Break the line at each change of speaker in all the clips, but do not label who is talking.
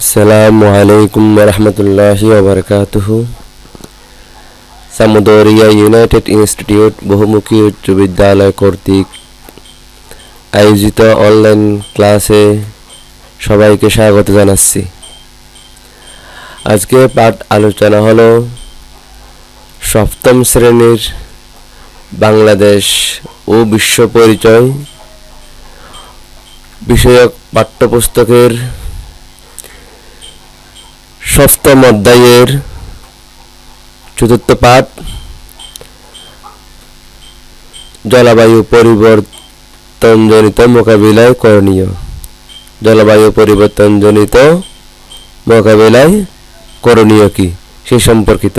আসসালামু আলাইকুম রহমতুল্লাহি ওয়াবারাকাতুহু। সামুদরিয়া ইউনাইটেড ইনস্টিটিউট বহুমুখী উচ্চ বিদ্যালয় কর্তৃক আয়োজিত অনলাইন ক্লাসে সবাইকে স্বাগত জানাচ্ছি। আজকে পাঠ আলোচনা হলো সপ্তম শ্রেণীর বাংলাদেশ ও বিশ্ব পরিচয় বিষয়ক পাঠ্যপুস্তকের ষষ্ঠম অধ্যায়ের চতুর্থ পাঠ জলবায়ু পরিবর্তনজনিত মোকাবিলায় করণীয়। জলবায়ু পরিবর্তনজনিত মোকাবিলায় করণীয় কি সে সম্পর্কিত।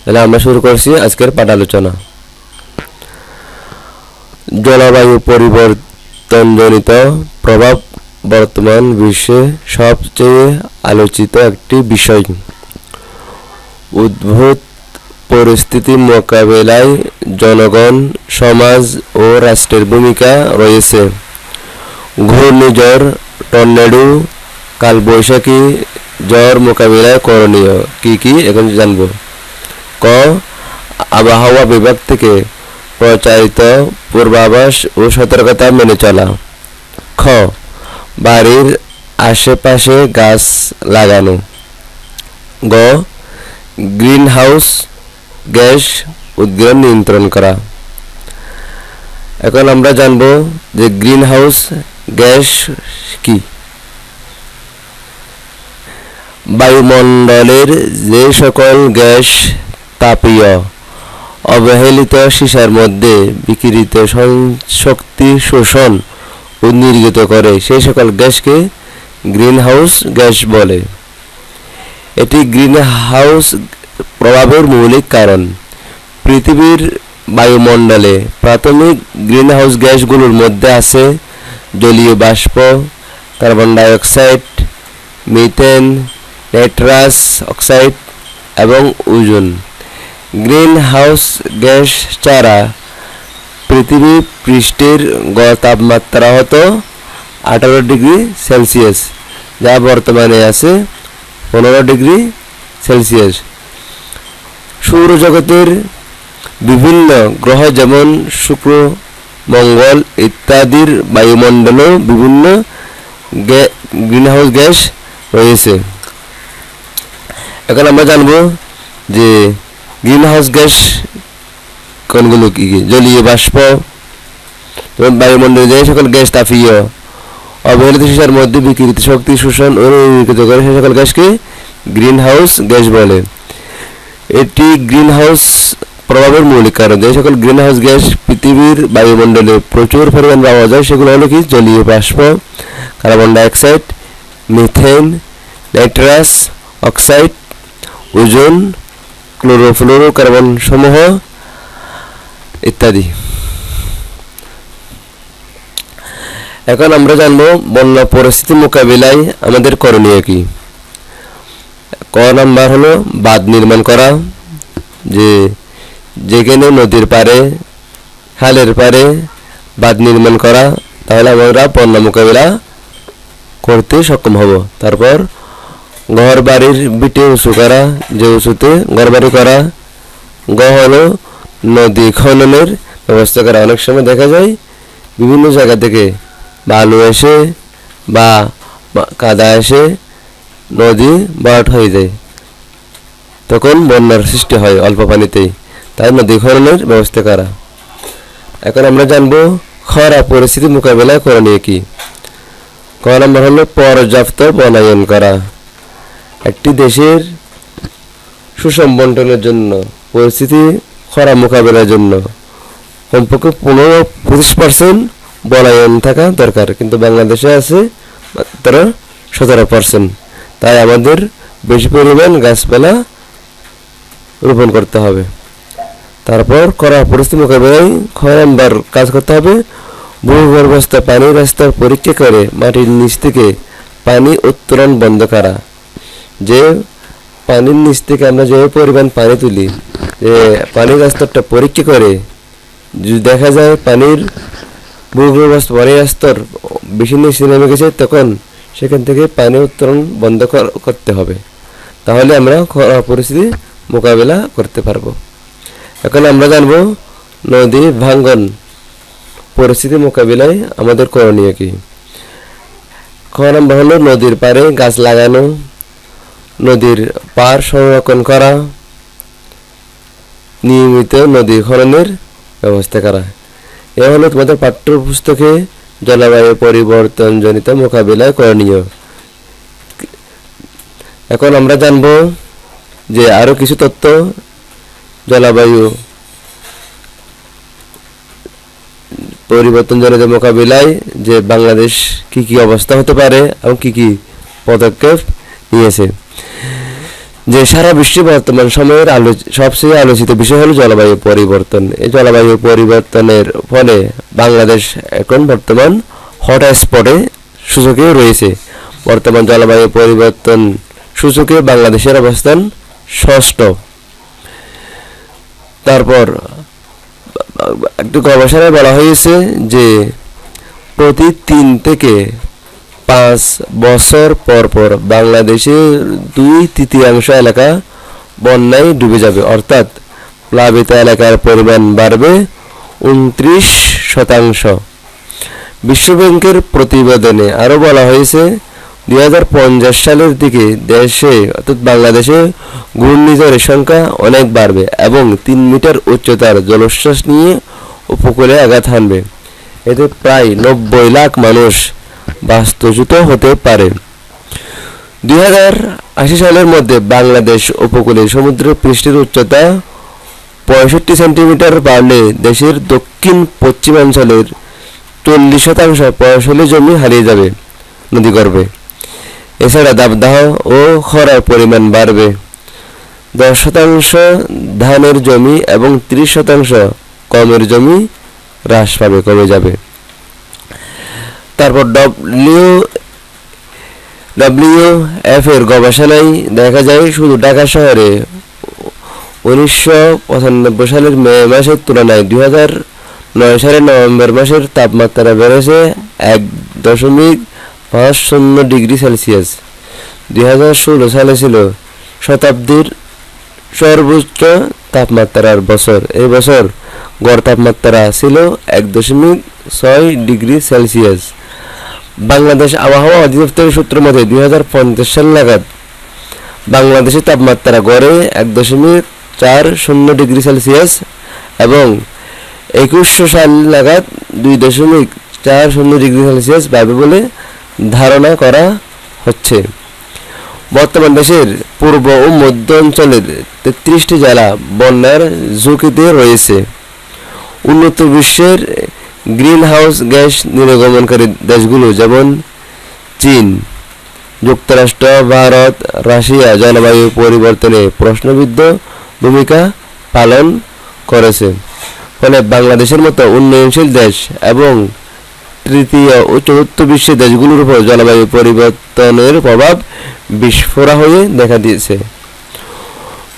তাহলে আমরা শুরু করছি আজকের পাঠ আলোচনা। জলবায়ু পরিবর্তনজনিত প্রভাব বর্তমান বিশ্বে সবচেয়ে আলোচিত একটি বিষয়। উদ্ভূত পরিস্থিতি মোকাবেলায় জনগণ, সমাজ ও রাষ্ট্রের ভূমিকা রয়েছে। ঘূর্ণিঝড়, টর্নেডো, কালবৈশাখী ঝড় মোকাবিলায় করণীয় কি কি এখন জানব। ক. আবহাওয়া বিভাগ থেকে প্রচারিত পূর্বাভাস ও সতর্কতা মেনে চলা। খ. বাড়ির আশেপাশে গাছ লাগানো। গ. গ্রিন হাউস গ্যাস উদ্গীরণ নিয়ন্ত্রণ করা। এখন আমরা জানব যে গ্রিন হাউস গ্যাস কি। বায়ুমণ্ডলের যে সকল গ্যাস তাপীয় অবহেলিত সীসার মধ্যে বিকিরিত শক্তি শোষণ ও নির্গত করে সেই সকল গ্যাসকে গ্রিন হাউস গ্যাস বলে। এটি গ্রিন হাউস প্রভাবের মৌলিক কারণ। পৃথিবীর বায়ুমণ্ডলে প্রাথমিক গ্রিন হাউস গ্যাসগুলোর মধ্যে আছে জলীয় বাষ্প, carbon dioxide, methane, nitrous oxide এবং ওজোন। গ্রিন হাউস গ্যাস ছাড়া পৃথিবী পৃষ্ঠের গড় তাপমাত্রা হতো 18 ডিগ্রি সেলসিয়াস, যা বর্তমানে আছে 15 ডিগ্রি সেলসিয়াস। সৌরজগতের বিভিন্ন গ্রহ যেমন শুক্র, মঙ্গল ইত্যাদির বায়ুমণ্ডলেও বিভিন্ন গ্রিনহাউস গ্যাস রয়েছে। এখন আমরা জানব যে গ্রিনহাউস গ্যাস কোনগুলো কি কি। জলীয় বাষ্প, বায়ুমণ্ডলে যে সকল গ্যাস তাপীয় অবহেলিত সীসার মধ্যে বিকিরিত শক্তি শোষণ ও নির্গত করে সে সকল গ্যাসকে গ্রিন হাউস গ্যাস বলে। এটি গ্রিন হাউস প্রভাবের মৌলিক কারণ। যে সকল গ্রিন হাউস গ্যাস পৃথিবীর বায়ুমণ্ডলে প্রচুর পরিমাণ পাওয়া যায় সেগুলো হলো কি জলীয় বাষ্প, carbon dioxide, methane, nitrous oxide, ozone, chlorofluorocarbon সমূহ ইত্যাদি। এখন আমরা জানবো বন্যা পরিস্থিতি মোকাবিলায় আমাদের করণীয় কি। ক নাম্বার হলো বাঁধ নির্মাণ করা। যেখানে নদীর পাড়ে, খালের পাড়ে বাঁধ নির্মাণ করা, তাহলে আমরা বন্যা মোকাবিলা করতে সক্ষম হব। তারপর ঘর বাড়ির বিটে উঁচু করা, যে উঁচুতে ঘর বাড়ি করা। গ হলো নদী খননের ব্যবস্থা করা। অনেক সময় দেখা যায় বিভিন্ন জায়গা থেকে বালু এসে বা কাদা এসে নদী ভরাট হয়ে যায়, তখন বন্যার সৃষ্টি হয় অল্প পানিতেই, তাই নদী খননের ব্যবস্থা করা। এখন আমরা জানবো খরা পরিস্থিতি মোকাবিলায় করণীয় কি। ক নম্বর হলো পর্যাপ্ত বনায়ন করা। একটি দেশের সুষম বন্টনের জন্য পরিস্থিতি খরা মোকাবিলার জন্য কমপক্ষে 15-25% বনায়ন থাকা দরকার, কিন্তু বাংলাদেশে আছে মাত্র 17%। তাই আমাদের বেশি পরিমাণ গাছপালা রোপণ করতে হবে। তারপর খরা পরিস্থিতি মোকাবিলায় 6 নম্বর কাজ করতে হবে ভূগর্ভস্থ পানির স্তর পরীক্ষা করে মাটির নিচ থেকে পানি উত্তোলন বন্ধ করা। যে পানির নিচ থেকে আমরা যে পরিমাণ পানি তুলি, যে পানির স্তরটা পরীক্ষা করে যদি দেখা যায় পানির ভূগর্ভস্থ পানির স্তর বেশি নিচে নেমে গেছে, তখন সেখান থেকে পানি উত্তোলন বন্ধ করতে হবে। তাহলে আমরা খরা পরিস্থিতি মোকাবেলা করতে পারবো। এখন আমরা জানব নদী ভাঙ্গন পরিস্থিতি মোকাবিলায় আমাদের করণীয় কি। খ নম্বর হলো নদীর পাড়ে গাছ লাগানো, নদীর পাড় সংরক্ষণ করা, নিয়মিত নদী খননের ব্যবস্থা করা। এ হলো তোমাদের পাঠ্যপুস্তকে জলবায়ু পরিবর্তনজনিত মোকাবিলায় করণীয়। এখন আমরা জানব যে আরো কিছু তথ্য জলবায়ু পরিবর্তনজনিত মোকাবিলায় যে বাংলাদেশ কি কি অবস্থা হতে পারে এবং কি কি পদক্ষেপ নিয়েছে। যে সারা বিশ্বে বর্তমান সময়ের সবচেয়ে আলোচিত বিষয় হলো জলবায়ু পরিবর্তন। এই জলবায়ু পরিবর্তনের ফলে বাংলাদেশ এখন বর্তমান হটস্পটে সূচকে রয়েছে। বর্তমান জলবায়ু পরিবর্তন সূচকে বাংলাদেশের অবস্থান ষষ্ঠ। তারপর একটু গবেষণায় বলা হয়েছে যে প্রতি 3 থেকে 5 বছর পর পর বাংলাদেশের 2/3 এলাকা বন্যায় ডুবে যাবে, অর্থাৎ প্লাবিত এলাকার পরিমাণ বাড়বে 29%। বিশ্বব্যাংকের প্রতিবেদনে আরও বলা হয়েছে 2050 সালের দিকে দেশে অর্থাৎ বাংলাদেশে ঘূর্ণিঝড়ের সংখ্যা অনেক বাড়বে এবং 3 মিটার উচ্চতার জলোচ্ছ্বাস নিয়ে উপকূলে আঘাত হানবে। এতে প্রায় 90 লাখ মানুষ বাস্তুচ্যুত হতে পারে। 2080 সালের মধ্যে বাংলাদেশ উপকূলে সমুদ্র পৃষ্ঠের উচ্চতা 65 সেন্টিমিটার বাড়লে দেশের দক্ষিণ পশ্চিমাঞ্চলের 40% ফসলি জমি হারিয়ে যাবে নদীগর্ভে। এছাড়া দাবদাহ ও খরার পরিমাণ বাড়বে। 10% ধানের জমি এবং 30% গমের জমি হ্রাস পাবে, কমে যাবে। তারপর WWF এর গবেষণায় দেখা যায় শুধু ঢাকা শহরে 1995 সালের মে মাসের তুলনায় 2009 সালের নভেম্বর মাসের তাপমাত্রা বেড়েছে 1.50 ডিগ্রি সেলসিয়াস। 2016 সালে ছিল শতাব্দীর সর্বোচ্চ তাপমাত্রার বছর। এই বছর গড় তাপমাত্রা ছিল 1.6 ডিগ্রি সেলসিয়াস। বাংলাদেশ আবহাওয়া অধিদপ্তরের সূত্র মতে 2050 সাল নাগাদ বাংলাদেশের তাপমাত্রা গড়ে 1.40 ডিগ্রি সেলসিয়াস এবং 2100 সাল নাগাদ 2.40 ডিগ্রি সেলসিয়াস বাড়বে বলে ধারণা করা হচ্ছে। বর্তমান দেশের পূর্ব ও মধ্য অঞ্চলের 33টি জেলা বন্যার ঝুঁকিতে রয়েছে। উন্নত বিশ্বের গ্রিন হাউস গ্যাস নির্গমনকারী দেশগুলো যেমন চীন, যুক্তরাষ্ট্র, ভারত, রাশিয়া জলবায়ু পরিবর্তনে প্রশ্নবিদ্ধ ভূমিকা পালন করেছে। ফলে বাংলাদেশের মতো উন্নয়নশীল দেশ এবং তৃতীয় ও চতুর্থ বিশ্বের দেশগুলোর উপর জলবায়ু পরিবর্তনের প্রভাব বিস্ফোরা হয়ে দেখা দিয়েছে।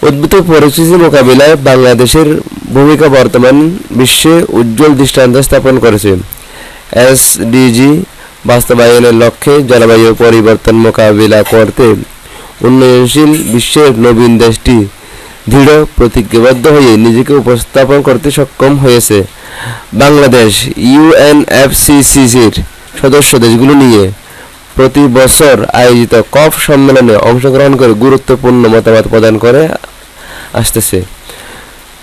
উদ্ভূত পরিস্থিতি মোকাবিলায় বাংলাদেশের ভূমিকা বর্তমান বিশ্বে উজ্জ্বল দৃষ্টান্ত স্থাপন করেছে। এসডিজি বাস্তবায়নের লক্ষ্যে জলবায়ু পরিবর্তন মোকাবিলা করতে উন্নয়নশীল বিশ্বের নবীন দেশটি দৃঢ় প্রতিজ্ঞাবদ্ধ হয়ে নিজেকে উপস্থাপন করতে সক্ষম হয়েছে। বাংলাদেশ ইউএনএফসিসির সদস্য দেশগুলো নিয়ে প্রতি বছর আয়োজিত কপ সম্মেলনে অংশগ্রহণ করে গুরুত্বপূর্ণ মতামত প্রদান করে আসতেছে।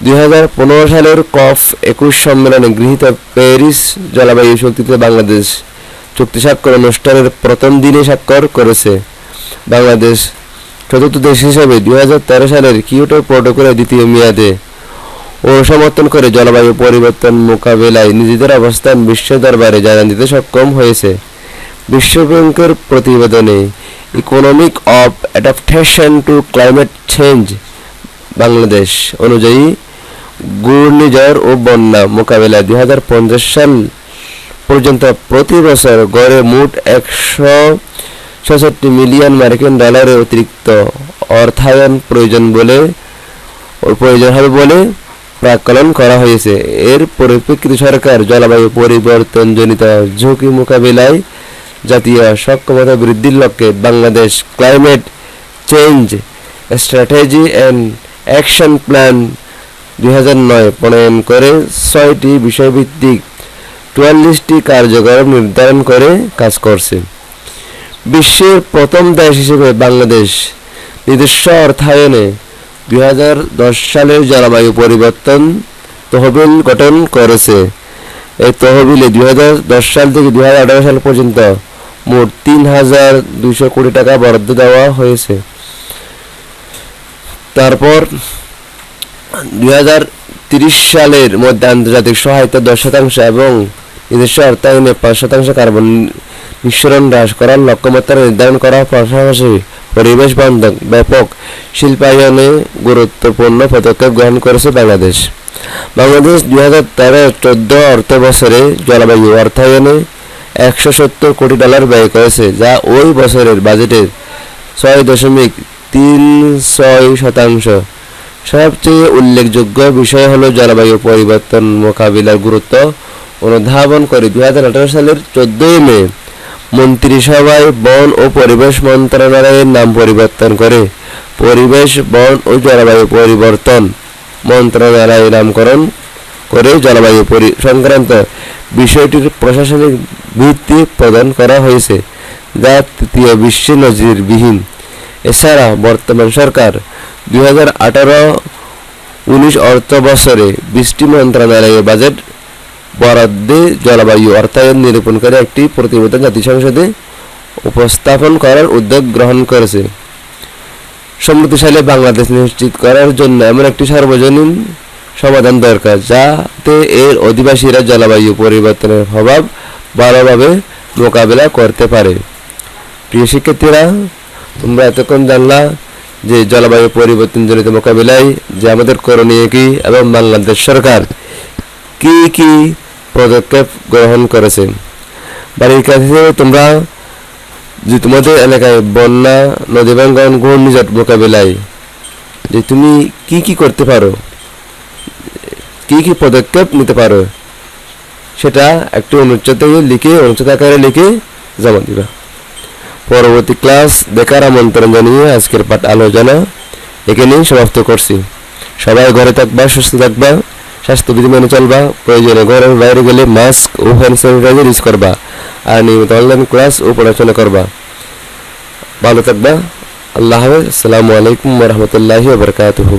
2015 সালের কপ 21 সম্মেলনে গৃহীত প্যারিস জলবায়ু চুক্তিতে বাংলাদেশ চুক্তি স্বাক্ষর অনুষ্ঠানের প্রথম দিনে স্বাক্ষর করেছে। বাংলাদেশ চতুর্থ দেশ হিসেবে 2013 সালের কিয়োটো প্রটোকলের দ্বিতীয় মেয়াদে ও সমর্থন করে জলবায়ু পরিবর্তন মোকাবেলায় নিজেদের অবস্থান বিশ্ব দরবারে জানান দিতে সক্ষম হয়েছে। বিশ্বব্যাংকের প্রতিবেদনে economic of adaptation to climate change Bangladesh অনুযায়ী ঘূর্ণিঝড় ও বন্যা মোকাবেলায় 2050 সাল পর্যন্ত প্রতি বছর গড়ে মোট 166 মিলিয়ন মার্কিন ডলারের অতিরিক্ত অর্থায়ন প্রয়োজন হবে বলে প্রাক্কলন করা হয়েছে। এর পরিপ্রেক্ষিতে সরকার জলবায়ু পরিবর্তনজনিত ঝুঁকি মোকাবিলায় জাতীয় সক্ষমতা বৃদ্ধির লক্ষ্যে Bangladesh climate change strategy and action plan 2009 প্রণয়ন করে 6টি বিষয়ভিত্তিক 44টি কার্যক্রম নির্ধারণ করে কাজ করছে। বিশ্বের প্রথম দেশ হিসেবে বাংলাদেশ নিজস্ব অর্থায়নে 2010 সালের জলবায়ু পরিবর্তন তহবিল গঠন করেছে। এই তহবিলে 2010 সাল থেকে 2018 সাল পর্যন্ত মোট 3,200 কোটি টাকা বরাদ্দ দেওয়া হয়েছে। তারপর 2030 সালের মধ্যে আন্তর্জাতিক সহায়তা 10% এবং নিজস্ব অর্থায়নে 5% কার্বন নিঃসরণ হ্রাস করার লক্ষ্যমাত্রা নির্ধারণ করার পাশাপাশি পরিবেশ বান্ধব ব্যাপক শিল্পায়নে গুরুত্বপূর্ণ পদক্ষেপ গ্রহণ করেছে বাংলাদেশ। বাংলাদেশ 2013-14 অর্থ বছরে জলবায়ু অর্থায়নে $170 কোটি ব্যয় করেছে, যা ওই বছরের বাজেটের 6.36%। সবচেয়ে উল্লেখযোগ্য বিষয় হলো জলবায়ু পরিবর্তন মোকাবিলার গুরুত্ব অনুধাবন করে 2018 সালের 14 মে মন্ত্রিসভায় বন ও পরিবেশ মন্ত্রণালয়ের নাম পরিবর্তন করে পরিবেশ, বন ও জলবায়ু পরিবর্তন মন্ত্রণালয় নামকরণ করে জলবায়ু সংক্রান্ত বিষয়টির প্রশাসনিক ভিত্তি প্রদান করা হয়েছে, যা তৃতীয় বিশ্বে নজিরবিহীন। এছাড়া বর্তমান সরকার 2018-19 অর্থ বছরে 20টি মন্ত্রণালয়ের বাজেট বরাদ্দে জলবায়ু অর্থায়ন নিরূপণ করে একটি প্রতিবেদন জাতিসংসদে উপস্থাপন করার উদ্যোগ গ্রহণ করেছে। সমৃদ্ধশালী বাংলাদেশ নিশ্চিত করার জন্য এমন একটি সার্বজনীন সমাধান দরকার, যাতে এর অধিবাসীরা জলবায়ু পরিবর্তনের প্রভাব ভালোভাবে মোকাবিলা করতে পারে। প্রিয় শিক্ষার্থীরা, তোমরা এতক্ষণ জানলা যে জলবায়ু পরিবর্তনজনিত মোকাবিলায় যে আমাদের করণীয় কি এবং বাংলাদেশ সরকার কি কি পদক্ষেপ গ্রহণ করেছে। বাড়ির কাছে তোমরা যে তোমাদের এলাকায় বন্যা, নদী ভাঙ্গন, ঘূর্ণিঝড় মোকাবিলায় যে তুমি কি কি করতে পারো, কি কি পদক্ষেপ নিতে পারো, সেটা একটু অনুচ্ছেদ আকারে লিখে জমা দিবা। পরবর্তী ক্লাস দেখার আমন্ত্রণ জানিয়ে আজকের পাঠ আলোচনা এখানেই সমাপ্ত করছি। সবাই ঘরে থাকবা, সুস্থ থাকবা, স্বাস্থ্যবিধি মেনে চলবা, প্রয়োজনে ঘরের বাইরে গেলে মাস্ক ও হ্যান্ড স্যানিটাইজার ইউজ করবা, আর নিয়মিত অনলাইন ক্লাস ও পড়াশোনা করবা। ভালো থাকবা। আল্লাহ হাফেজ। আসসালামু আলাইকুম ওয়া রাহমাতুল্লাহি ওয়া বারাকাতুহু।